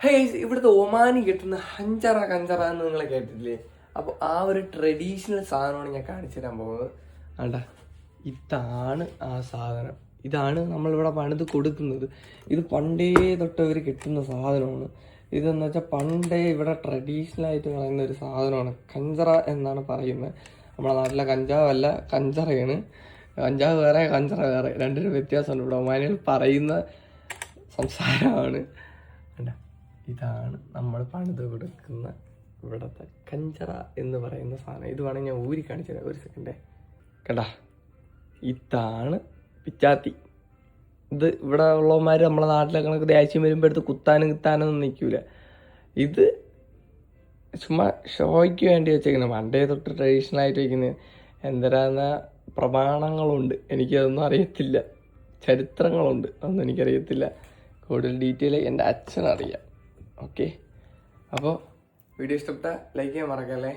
ഹേ ഇവിടുത്തെ ഒമാനി കിട്ടുന്ന ഹഞ്ചറ കഞ്ചറ എന്ന് നിങ്ങൾ കേട്ടിട്ടില്ലേ? അപ്പോൾ ആ ഒരു ട്രഡീഷണൽ സാധനമാണ് ഞാൻ കാണിച്ചു തരാൻ പോകുന്നത്. ആണ്ടാ, ഇതാണ് ആ സാധനം. ഇതാണ് നമ്മളിവിടെ പണിത് കൊടുക്കുന്നത്. ഇത് പണ്ടേ തൊട്ടവർ കിട്ടുന്ന സാധനമാണ്. ഇതെന്ന് വെച്ചാൽ പണ്ടേ ഇവിടെ ട്രഡീഷണലായിട്ട് പറയുന്ന ഒരു സാധനമാണ്. കഞ്ചറ എന്നാണ് പറയുന്നത്. നമ്മുടെ നാട്ടിലെ കഞ്ചാവല്ല, കഞ്ചറയാണ്. കഞ്ചാവ് വേറെ, കഞ്ചറ വേറെ, രണ്ടിനും വ്യത്യാസമുണ്ട്. ഇവിടെ ഒമാനികൾ പറയുന്ന സംസാരമാണ്. ഇതാണ് നമ്മൾ പണിത് കൊടുക്കുന്ന ഇവിടുത്തെ കഞ്ചറ എന്ന് പറയുന്ന സാധനം. ഇത് വേണമെങ്കിൽ ഞാൻ ഊരി കാണിച്ചു തരാം, ഒരു സെക്കൻഡേ. കണ്ടാ, ഇതാണ് പിച്ചാത്തി. ഇത് ഇവിടെ ഉള്ളവന്മാർ നമ്മളെ നാട്ടിലെ കണക്ക് ദേഷ്യം വരുമ്പോൾ എടുത്ത് കുത്താനൊന്നും നിൽക്കൂല. ഇത് ചുമ്മാ ഷോയ്ക്ക് വേണ്ടി വെച്ചേക്കുന്നത്. പണ്ടേ തൊട്ട് ട്രഡീഷണലായിട്ട് വയ്ക്കുന്നത്. എന്തരാന്ന പ്രമാണങ്ങളുണ്ട്, എനിക്കതൊന്നും അറിയത്തില്ല. ചരിത്രങ്ങളുണ്ട്, അതൊന്നും എനിക്കറിയത്തില്ല. കൂടുതൽ ഡീറ്റെയിൽ എൻ്റെ അച്ഛനറിയാം. ഓക്കെ, അപ്പോൾ വീഡിയോ ഇഷ്ടപ്പെട്ടാൽ ലൈക്ക് ചെയ്യാൻ മറക്കല്ലേ.